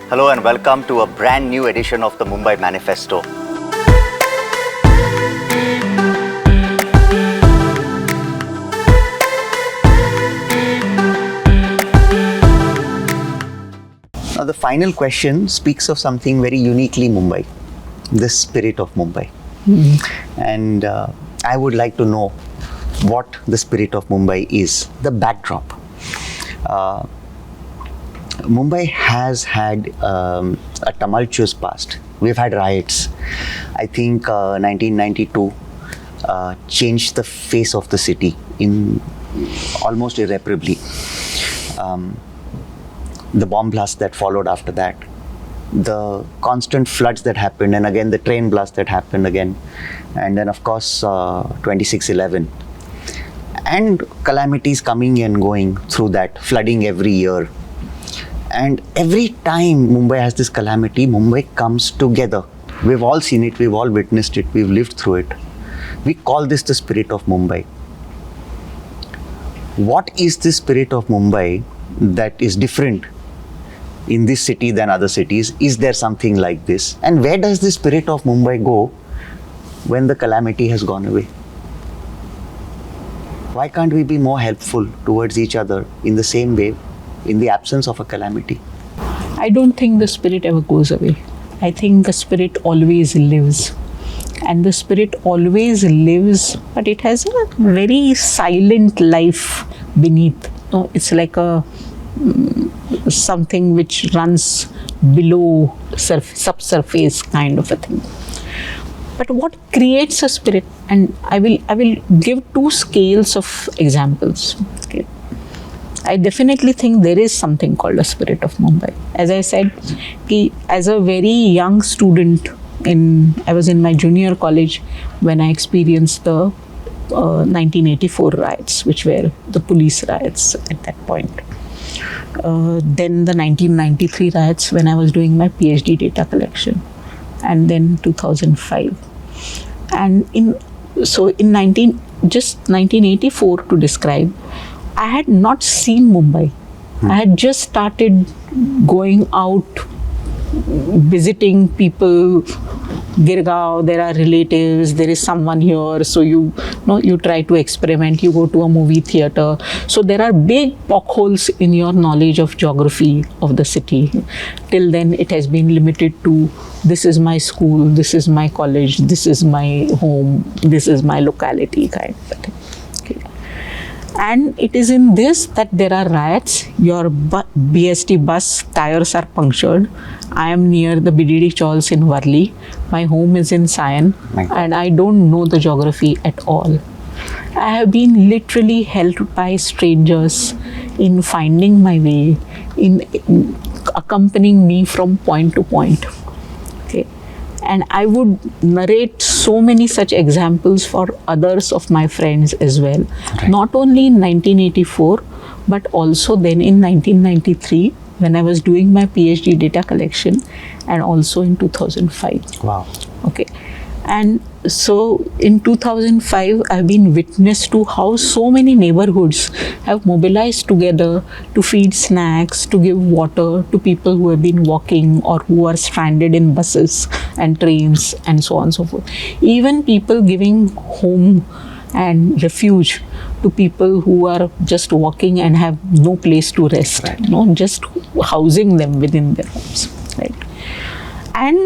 Hello and welcome to a brand new edition of the Mumbai Manifesto. Now the final question speaks of something very uniquely Mumbai, the spirit of Mumbai. And I would like to know what the spirit of Mumbai is, the backdrop. Mumbai has had a tumultuous past. We've had riots. I think 1992 changed the face of the city in almost irreparably. The bomb blast that followed after that, the constant floods that happened, and again the train blast that happened again, and then of course 26/11. And calamities coming and going through that, flooding every year. And every time Mumbai has this calamity, Mumbai comes together. We've all seen it, we've all witnessed it, we've lived through it. We call this the spirit of Mumbai. What is the spirit of Mumbai that is different in this city than other cities? Is there something like this? And where does the spirit of Mumbai go when the calamity has gone away? Why can't we be more helpful towards each other in the same way in the absence of a calamity? I don't think the spirit ever goes away. I think the spirit always lives. And the spirit always lives, but it has a very silent life beneath. No, it's like a something which runs below subsurface kind of a thing. But what creates a spirit, and I will give two scales of examples. Okay. I definitely think there is something called a spirit of Mumbai. As I said, as a very young student, I was in my junior college when I experienced the 1984 riots, which were the police riots at that point. Then the 1993 riots when I was doing my PhD data collection, and then 2005. And in 1984 to describe, I had not seen Mumbai. I had just started going out, visiting people. Girgaon, there are relatives, there is someone here, so you try to experiment, you go to a movie theater. So there are big potholes in your knowledge of geography of the city. Till then it has been limited to, this is my school, this is my college, this is my home, this is my locality kind of thing. Okay. And it is in this that there are riots, your BST bus tires are punctured. I am near the BDD Chawls in Worli. My home is in Sion, and I don't know the geography at all. I have been literally helped by strangers in finding my way, in accompanying me from point to point. Okay. And I would narrate so many such examples for others of my friends as well. Right. Not only in 1984, but also then in 1993, when I was doing my PhD data collection, and also in 2005. Wow. Okay. And so in 2005, I've been witness to how so many neighborhoods have mobilized together to feed snacks, to give water to people who have been walking or who are stranded in buses and trains and so on and so forth. Even people giving home and refuge to people who are just walking and have no place to rest, right. Just housing them within their homes, right? And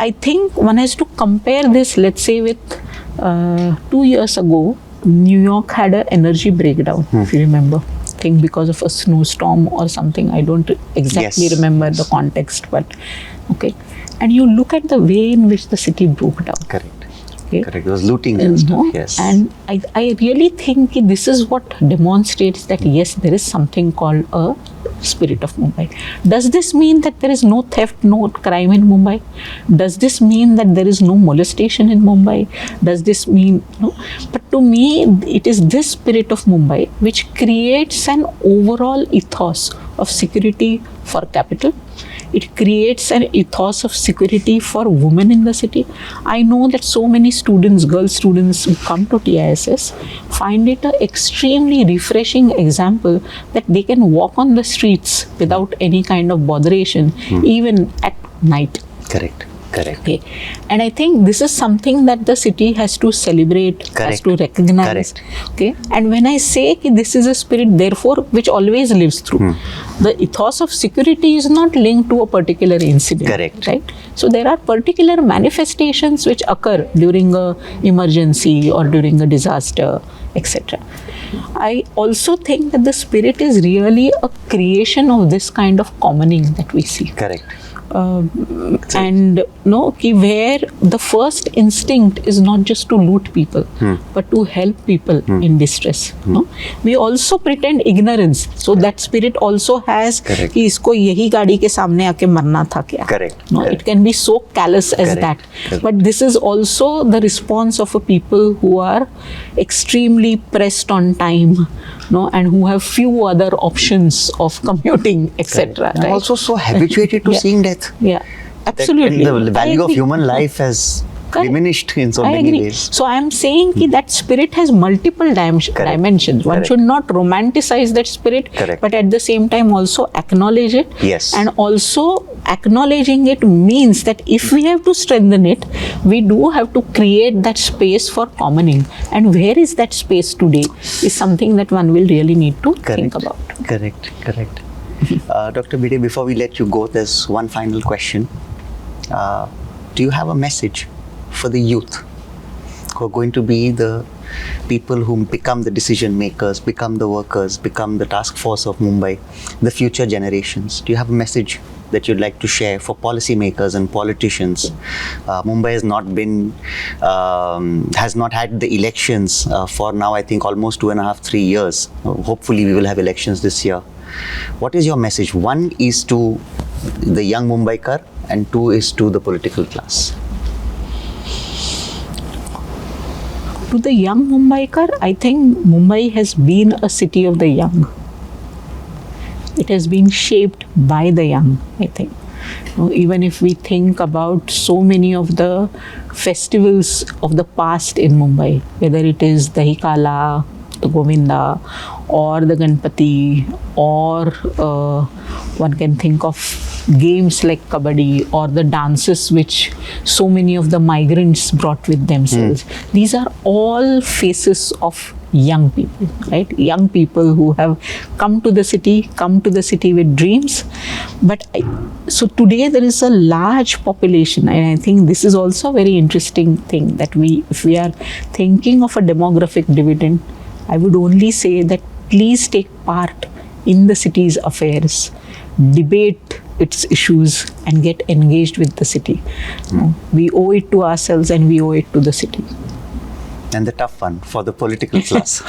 I think one has to compare this, let's say, with 2 years ago, New York had an energy breakdown, if you remember. I think because of a snowstorm or something, I don't exactly remember the context, but okay. And you look at the way in which the city broke down. Correct. Okay. Correct. It was looting and stuff. Yes. And I really think this is what demonstrates that yes, there is something called a spirit of Mumbai. Does this mean that there is no theft, no crime in Mumbai? Does this mean that there is no molestation in Mumbai? Does this mean no? But to me, it is this spirit of Mumbai which creates an overall ethos of security for capital. it creates an ethos of security for women in the city. I know that so many students, girl students who come to TISS find it an extremely refreshing example that they can walk on the streets without any kind of botheration, even at night. Correct. Okay. And I think this is something that the city has to celebrate, has to recognize. Okay. And when I say that this is a spirit, therefore, which always lives through, the ethos of security is not linked to a particular incident. Right? So there are particular manifestations which occur during a emergency or during a disaster, etc. I also think that the spirit is really a creation of this kind of commoning that we see. And where the first instinct is not just to loot people, but to help people in distress. We also pretend ignorance, so that spirit also has कि इसको यही गाड़ी के सामने आके मरना था क्या. It can be so callous as that. But this is also the response of a people who are extremely pressed on time, and who have few other options of commuting, etc. And also so habituated to seeing death. Yeah, absolutely. And the value of human life has diminished in so many ways. So I am saying that spirit has multiple dimensions. One should not romanticize that spirit, but at the same time also acknowledge it. Yes. And also acknowledging it means that if we have to strengthen it, we do have to create that space for commoning. And where is that space today is something that one will really need to think about. Correct. Dr. Bhide, before we let you go, there's one final question. Do you have a message for the youth who are going to be the people who become the decision makers, become the workers, become the task force of Mumbai, the future generations? Do you have a message that you'd like to share for policymakers and politicians? Mumbai has not been, has not had the elections for now, I think, almost 2.5, 3 years. Hopefully, we will have elections this year. What is your message? One is to the young Mumbaikar, and two is to the political class. To the young Mumbaikar, I think Mumbai has been a city of the young. It has been shaped by the young, I think. Even if we think about so many of the festivals of the past in Mumbai, whether it is the Hikala, the Govinda, or the Ganpati, or one can think of games like Kabaddi, or the dances which so many of the migrants brought with themselves. These are all faces of young people, right? Young people who have come to the city with dreams. But so today there is a large population, and I think this is also a very interesting thing that if we are thinking of a demographic dividend, I would only say that please take part in the city's affairs, debate its issues, and get engaged with the city. We owe it to ourselves and we owe it to the city. And the tough one for the political class.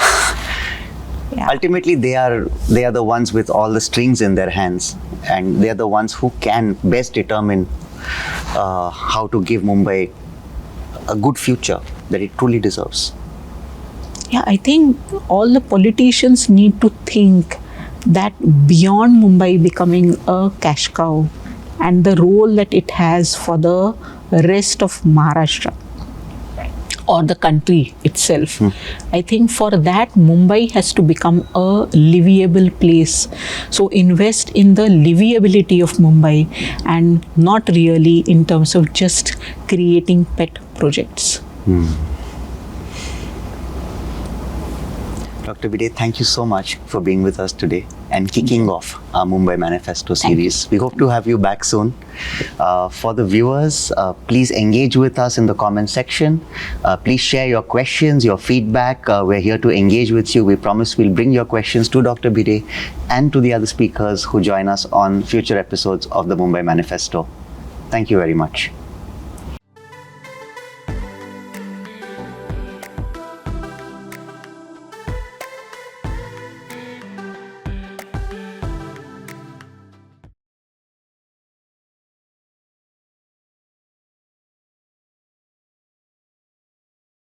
Ultimately, they are the ones with all the strings in their hands, and they are the ones who can best determine how to give Mumbai a good future that it truly deserves. Yeah, I think all the politicians need to think that beyond Mumbai becoming a cash cow and the role that it has for the rest of Maharashtra or the country itself. I think for that, Mumbai has to become a livable place. So invest in the livability of Mumbai and not really in terms of just creating pet projects. Dr. Bhide, thank you so much for being with us today and kicking off our Mumbai Manifesto series. We hope to have you back soon. For the viewers, please engage with us in the comment section. Please share your questions, your feedback. We're here to engage with you. We promise we'll bring your questions to Dr. Bhide and to the other speakers who join us on future episodes of the Mumbai Manifesto. Thank you very much.